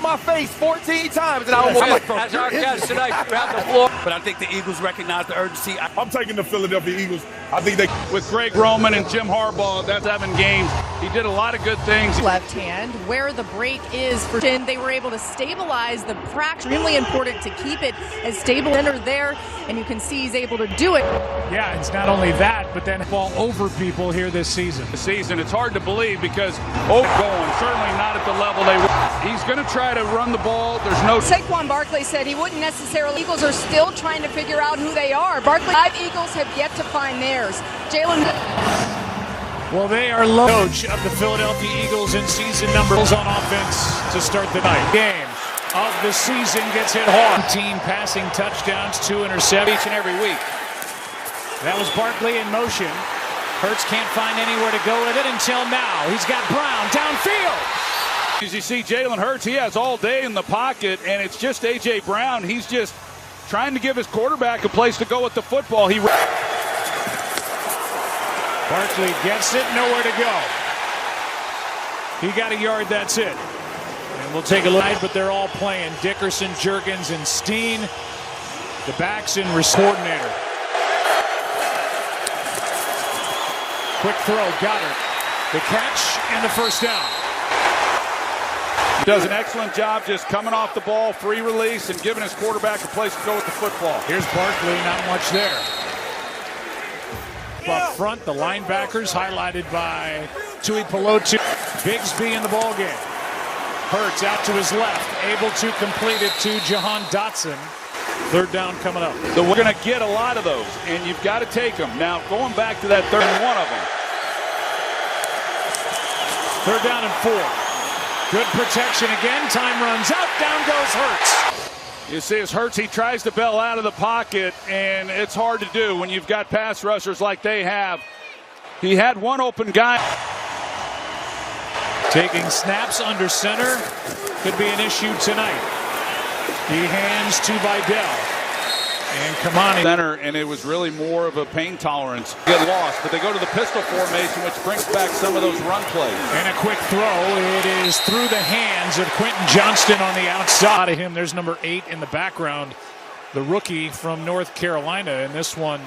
my face 14 times, and I was like, as our guest tonight throughout the floor. But I think the Eagles recognize the urgency. I'm taking the Philadelphia Eagles. I think they, with Greg Roman and Jim Harbaugh, that's 7 games. He did a lot of good things. Left hand, where the break is for Chin, they were able to stabilize the practice. Extremely important to keep it as stable center there, and you can see he's able to do it. Yeah, it's not only that, but then ball over people here this season. It's hard to believe because going certainly not at the level they were. He's going to try to run the ball. There's no. Saquon Barkley said he wouldn't necessarily. Eagles are still trying to figure out who they are. Barkley, 5 Eagles have yet to find theirs. Jalen. Well, they are low. Coach of the Philadelphia Eagles in season numbers on offense to start the night. Game of the season gets hit hard. Team passing touchdowns, 2 interceptions each and every week. That was Barkley in motion. Hurts can't find anywhere to go with it until now. He's got Brown downfield. As you see, Jalen Hurts, he has all day in the pocket, and it's just A.J. Brown. He's just trying to give his quarterback a place to go with the football. Barkley gets it, nowhere to go. He got a yard, that's it. And we'll take a look, but they're all playing. Dickerson, Juergens, and Steen. The backs and coordinator. Quick throw, Goddard. The catch and the first down. He does an excellent job just coming off the ball, free release, and giving his quarterback a place to go with the football. Here's Barkley, not much there. Up front, the linebackers highlighted by Tui Pelotu. Bigsby in the ball game. Hurts out to his left, able to complete it to Jahan Dotson. Third down coming up. So we're going to get a lot of those, and you've got to take them. Now, going back to that third and 1 of them. Third down and 4. Good protection again. Time runs out. Down goes Hurts. You see as Hurts, he tries to bail out of the pocket, and it's hard to do when you've got pass rushers like they have. He had one open guy. Taking snaps under center could be an issue tonight. He hands to Vidal. And Kamani. Center, and it was really more of a pain tolerance. Get lost, but they go to the pistol formation, which brings back some of those run plays. And a quick throw. It is through the hands of Quentin Johnston on the outside of him. There's number 8 in the background, the rookie from North Carolina. And this one,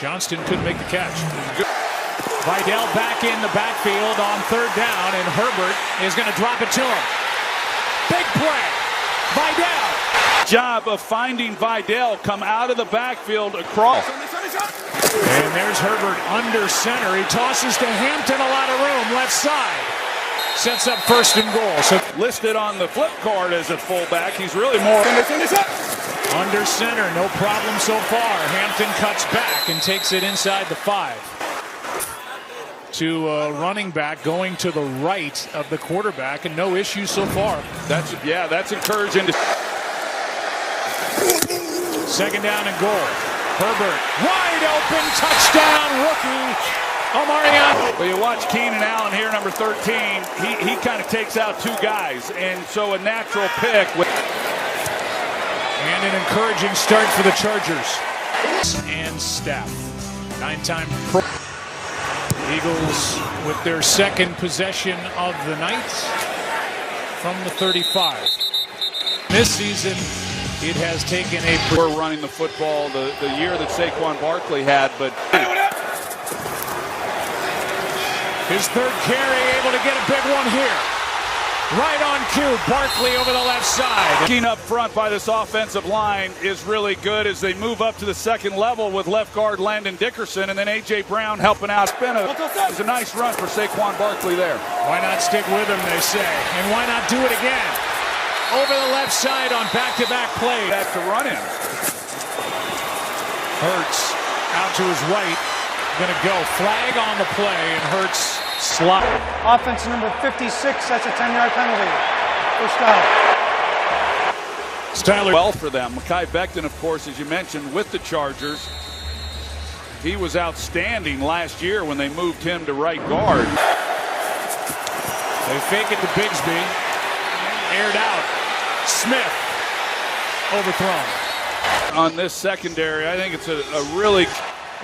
Johnston couldn't make the catch. Vidal back in the backfield on third down, and Herbert is going to drop it to him. Big play. Vidal. Job of finding Vidal come out of the backfield across. And there's Herbert under center. He tosses to Hampton, a lot of room, left side. Sets up first and goal. So listed on the flip card as a fullback. He's really more under center, no problem so far. Hampton cuts back and takes it inside the 5. To running back going to the right of the quarterback, and no issues so far. That's encouraging. Second down and goal. Herbert wide open, touchdown, rookie Omarion. Well, you watch Keenan Allen here, number 13. He kind of takes out 2 guys, and so a natural pick. And an encouraging start for the Chargers. And staff. 9-time pro. Eagles with their second possession of the night from the 35. This season, it has taken a... We're running the football the year that Saquon Barkley had, but... His third carry, able to get a big one here. Right on cue, Barkley over the left side. Looking up front by this offensive line is really good as they move up to the second level with left guard Landon Dickerson, and then A.J. Brown helping out. It's a nice run for Saquon Barkley there. Why not stick with him, they say, and why not do it again? Over the left side on back-to-back play. Back to run in. Hurts out to his right. Going to go. Flag on the play, and Hurts slot. Offense number 56, that's a 10-yard penalty. First down. Styler. Well for them. Mekhi Becton, of course, as you mentioned, with the Chargers. He was outstanding last year when they moved him to right guard. They fake it to Bigsby. Aired out. Smith. Overthrown. On this secondary, I think it's a really...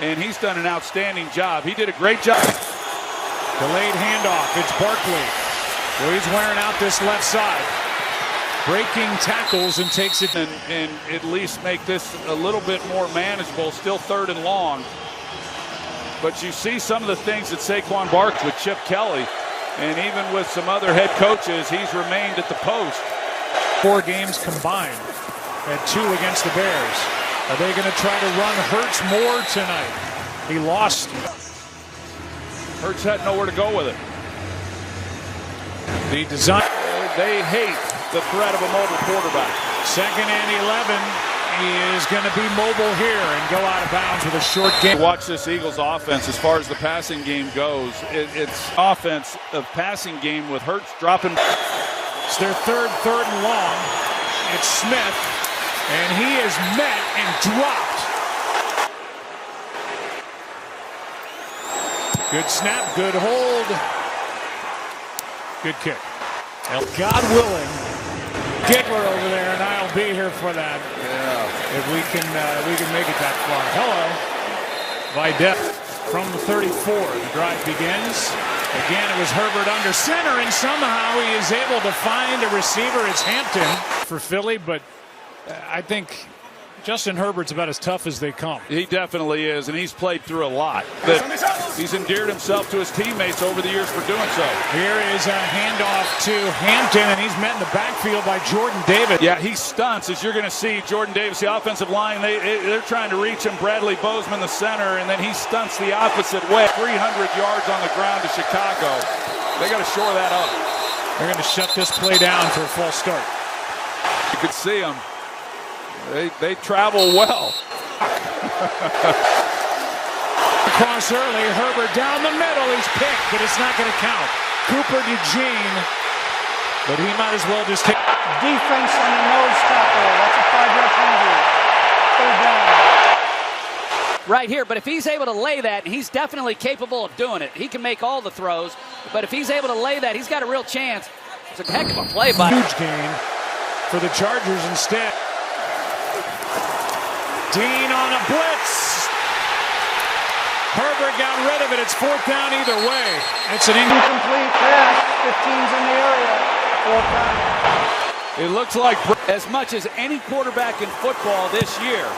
And he's done an outstanding job. He did a great job. Delayed handoff. It's Barkley. Well, he's wearing out this left side. breaking tackles and takes it. And at least make this a little bit more manageable. Still 3rd and long. But you see some of the things that Saquon Barkley with Chip Kelly, and even with some other head coaches, he's remained at the post. 4 games combined, had 2 against the Bears. Are they going to try to run Hurts more tonight? He lost. Hurts had nowhere to go with it. The design. They hate the threat of a mobile quarterback. 2nd and 11. He is going to be mobile here and go out of bounds with a short game. Watch this Eagles offense as far as the passing game goes. It's offense of passing game with Hurts dropping. It's their 3rd and long. It's Smith, and he is met and dropped. Good snap, good hold. Good kick. God willing, Giggler over there, and I'll be here for that. Yeah. If we can make it that far. Hello. Vidal from the 34. The drive begins. Again, it was Herbert under center, and somehow he is able to find a receiver. It's Hampton for Philly, but I think Justin Herbert's about as tough as they come. He definitely is, and he's played through a lot. But he's endeared himself to his teammates over the years for doing so. Here is a handoff to Hampton, and he's met in the backfield by Jordan Davis. Yeah, he stunts, as you're going to see. Jordan Davis, the offensive line, they're trying to reach him. Bradley Bozeman, the center, and then he stunts the opposite way. 300 yards on the ground to Chicago. They got to shore that up. They're going to shut this play down for a false start. You could see them. They travel well. Cross early, Herbert down the middle. He's picked, but it's not going to count. Cooper Eugene, but he might as well just take. Defense on the nose tackle. That's a 5-yard penalty. 3rd down. Right here, but if he's able to lay that, he's definitely capable of doing it. He can make all the throws, but if he's able to lay that, he's got a real chance. It's a heck of a play by. Huge gain for the Chargers instead. Dean on a blitz. Herbert got rid of it. It's 4th down either way. It's an incomplete pass. 15's in the area. 4th down. It looks like as much as any quarterback in football this year.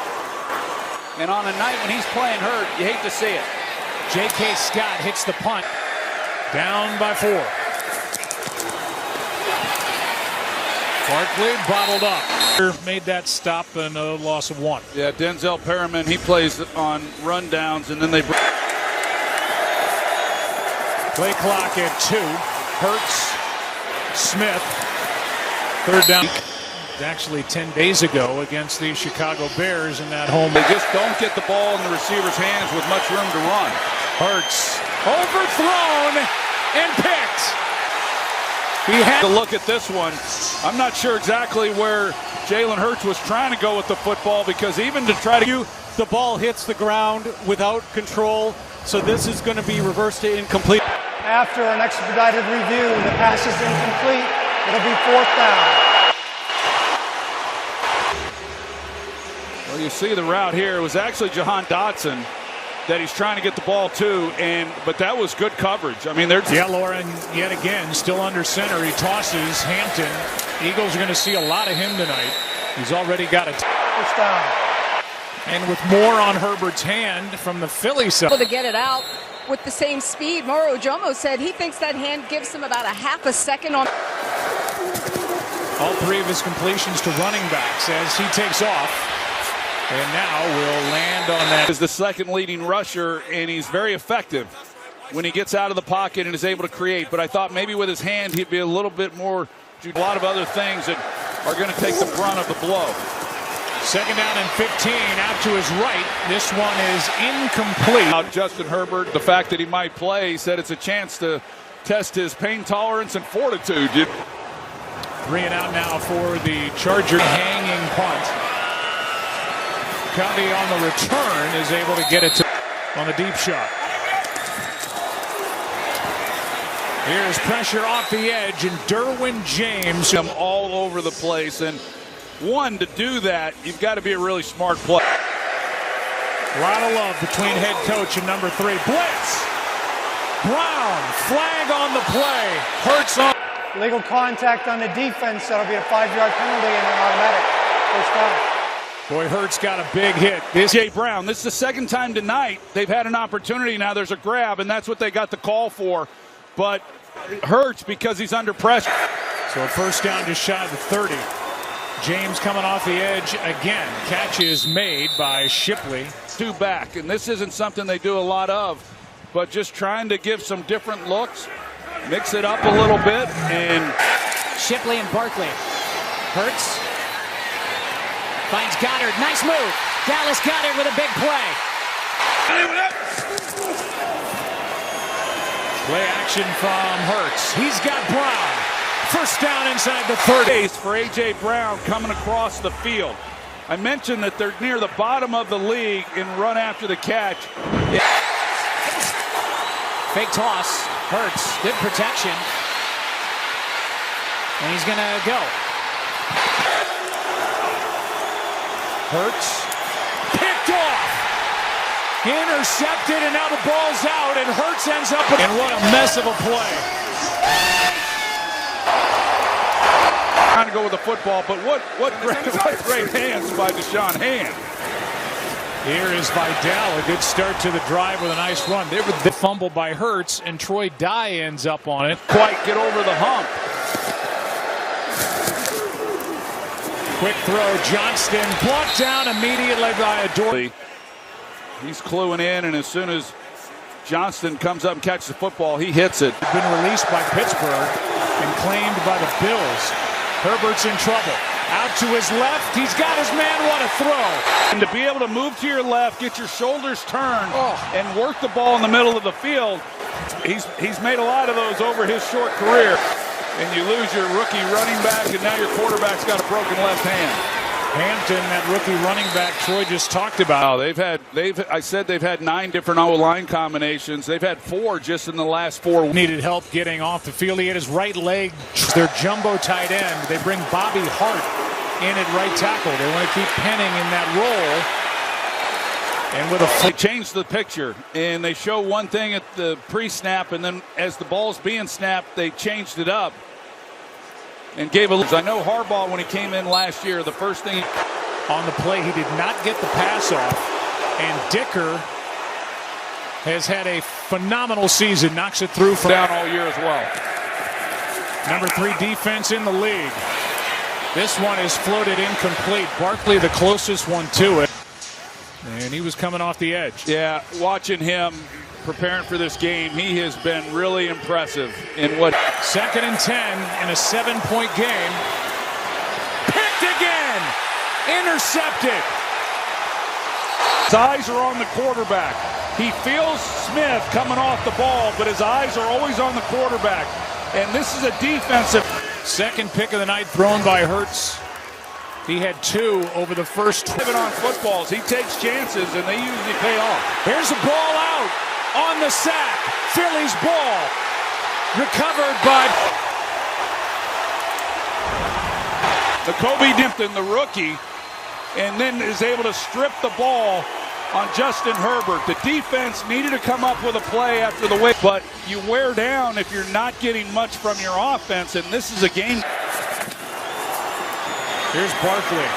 And on a night when he's playing hurt, you hate to see it. J.K. Scott hits the punt. Down by 4. Barkley bottled up. Made that stop and a loss of 1. Yeah, Denzel Perriman, he plays on rundowns, and then they play clock at 2. Hurts, Smith, 3rd down. Actually 10 days ago against the Chicago Bears in that home. They just don't get the ball in the receiver's hands with much room to run. Hurts overthrown and picked. He had to look at this one. I'm not sure exactly where Jalen Hurts was trying to go with the football, because even to try to the ball hits the ground without control, so this is going to be reversed to incomplete. After an expedited review, the pass is incomplete. It'll be 4th down. Well, you see the route here. It was actually Jahan Dotson that he's trying to get the ball to, but that was good coverage. I mean, they're Lauren yet again still under center. He tosses Hampton. Eagles are going to see a lot of him tonight. He's already got it. 1st down. And with more on Herbert's hand from the Philly side. Able to get it out with the same speed. Moro Jomo said he thinks that hand gives him about a half a second on. All 3 of his completions to running backs as he takes off. And now we'll land on that. Is the 2nd leading rusher, and he's very effective when he gets out of the pocket and is able to create. But I thought maybe with his hand he'd be a little bit more, a lot of other things that are going to take the brunt of the blow. 2nd down and 15 out to his right. This one is incomplete. Justin Herbert, the fact that he might play, he said it's a chance to test his pain tolerance and fortitude. 3 and out now for the Chargers. Hanging punt. Covey on the return is able to get it on the deep shot. Here's pressure off the edge, and Derwin James. Them all over the place, and to do that, you've got to be a really smart player. A lot of love between head coach and number 3. Blitz! Brown, flag on the play. Hurts on. Illegal contact on the defense. That'll be a 5-yard penalty and an automatic first down. Boy, Hurts got a big hit. Jay Brown, this is the second time tonight they've had an opportunity. Now there's a grab, and that's what they got the call for. But it hurts because he's under pressure. So a first down just shy of the 30. James coming off the edge again. Catch is made by Shipley. 2 back, and this isn't something they do a lot of, but just trying to give some different looks, mix it up a little bit, and Shipley and Barkley. Hurts finds Goddard. Nice move. Dallas Goddard with a big play. Play action from Hurts. He's got Brown. First down inside the 30. For A.J. Brown coming across the field. I mentioned that they're near the bottom of the league in run after the catch. Fake toss. Hurts. Good protection. And he's going to go. Hurts picked off, intercepted, and now the ball's out, and Hurts ends up with, and what a mess of a play. Trying to go with the football, but what great hands by Deshaun Hand. Here is Vidal, a good start to the drive with a nice run. There was the fumble by Hurts, and Troy Dye ends up on it. Quite get over the hump. Quick throw, Johnston brought down immediately by Adore. He's cluing in, and as soon as Johnston comes up and catches the football, he hits it. Been released by Pittsburgh and claimed by the Bills. Herbert's in trouble. Out to his left, he's got his man. What a throw! And to be able to move to your left, get your shoulders turned, and work the ball in the middle of the field, he's made a lot of those over his short career. And you lose your rookie running back, and now your quarterback's got a broken left hand. Hampton, that rookie running back Troy just talked about. I said they've had 9 different O-line combinations. They've had 4 just in the last 4. Needed help getting off the field. He had his right leg, their jumbo tight end. They bring Bobby Hart in at right tackle. They want to keep Penning in that role. And with they changed the picture, and they show one thing at the pre-snap, and then as the ball's being snapped, they changed it up and gave a. I know Harbaugh, when he came in last year, the first thing on the play, he did not get the pass off, and Dicker has had a phenomenal season, knocks it through from down all year as well. Number 3 defense in the league. This one is floated incomplete. Barkley the closest one to it. And he was coming off the edge. Yeah, watching him preparing for this game, he has been really impressive in what. 2nd and 10 in a 7-point game. Picked again! Intercepted! His eyes are on the quarterback. He feels Smith coming off the ball, but his eyes are always on the quarterback. And this is a defensive. 2nd pick of the night thrown by Hurts. He had 2 over the first. Even on footballs, he takes chances, and they usually pay off. Here's the ball out on the sack. Philly's ball recovered by the Kobe Dimpton, the rookie, and then is able to strip the ball on Justin Herbert. The defense needed to come up with a play after the way, but you wear down if you're not getting much from your offense, and this is a game. Here's Barkley.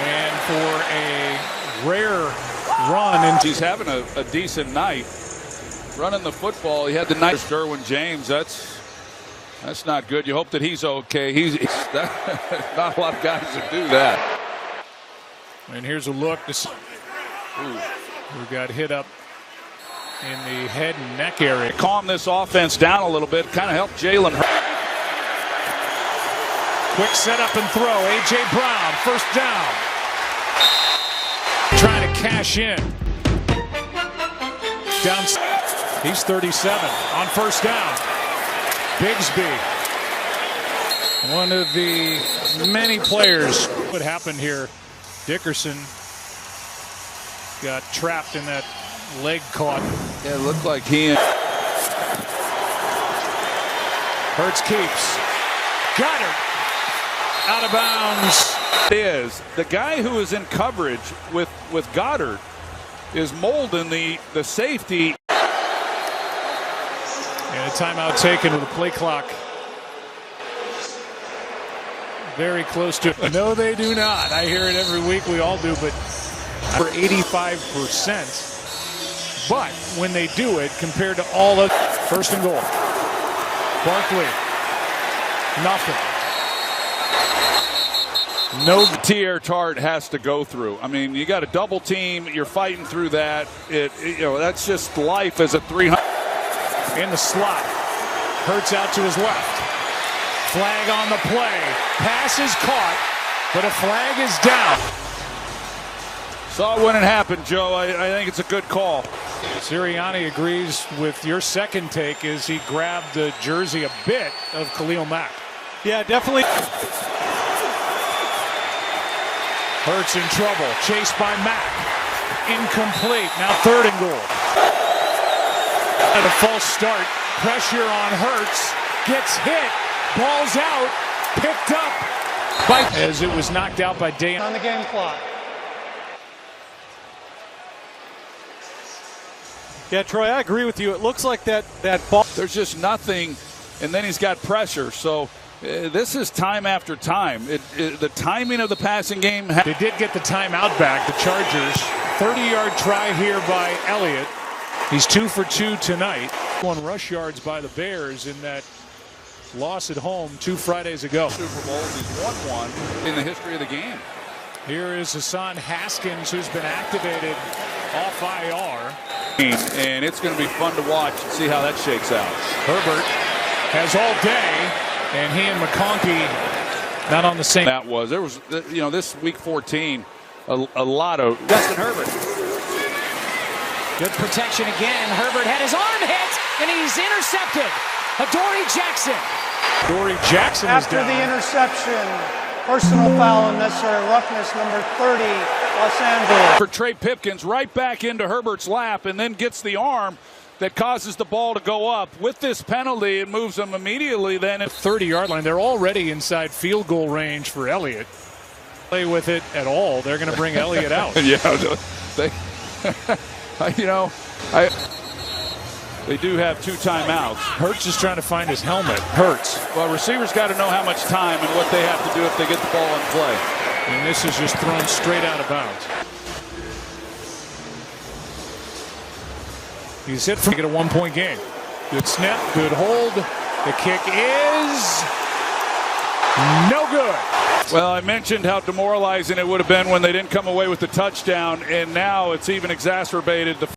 And for a rare run. And he's having a decent night. Running the football. He had the nice Derwin James. That's not good. You hope that he's okay. Not a lot of guys that do that. And here's a look. Who got hit up in the head and neck area. Calm this offense down a little bit. Kind of help Jalen Hurts. Quick setup and throw. A.J. Brown, first down. Trying to cash in. Down. He's 37 on first down. Bigsby. One of the many players. What happened here? Dickerson got trapped in that leg caught. Yeah, it looked like he and Hurts keeps. Goddard. Out of bounds. Is the guy who is in coverage with Goddard is Molden, the safety. And a timeout taken with the play clock very close to it. No, they do not. I hear it every week. We all do, but for 85%. But when they do it, compared to all of first and goal, Barkley, nothing. No QTR Tart has to go through. I mean, you got a double team. You're fighting through that. That's just life as a 300. In the slot, Hurts out to his left. Flag on the play. Pass is caught, but a flag is down. Saw it when it happened, Joe. I think it's a good call. Sirianni agrees with your second take as he grabbed the jersey a bit of Khalil Mack. Yeah, definitely. Hurts in trouble. Chased by Mack. Incomplete. Now third and goal. At a false start. Pressure on Hurts. Gets hit. Ball's out. Picked up by as it was knocked out by Day On the game clock. Yeah, Troy, I agree with you. It looks like that ball. There's just nothing, and then he's got pressure. So this is time after time. The timing of the passing game. They did get the timeout back, the Chargers. 30-yard try here by Elliott. He's 2 for 2 tonight. 1 rush yards by the Bears in that loss at home 2 Fridays ago. Super Bowl, he's won one in the history of the game. Here is Hassan Haskins, who's been activated off IR. And it's going to be fun to watch and see how that shakes out. Herbert has all day, and he and McConkey not on the same. There was this week 14, a lot of Justin Herbert. Good protection again. Herbert had his arm hit, and he's intercepted. Adoree Jackson. Adoree Jackson is After down. the interception, personal foul and necessary roughness, number 30, Los Angeles. For Trey Pipkins, right back into Herbert's lap, and then gets the arm that causes the ball to go up. With this penalty, it moves them immediately then at 30-yard line. They're already inside field goal range for Elliott. Play with it at all, they're going to bring Elliott out. Yeah, they do have 2 timeouts. Hurts is trying to find his helmet. Hurts. Well, receivers got to know how much time and what they have to do if they get the ball in play. And this is just thrown straight out of bounds. He's hit from a 1-point game. Good snap, good hold. The kick is no good. Well, I mentioned how demoralizing it would have been when they didn't come away with the touchdown, and now it's even exacerbated.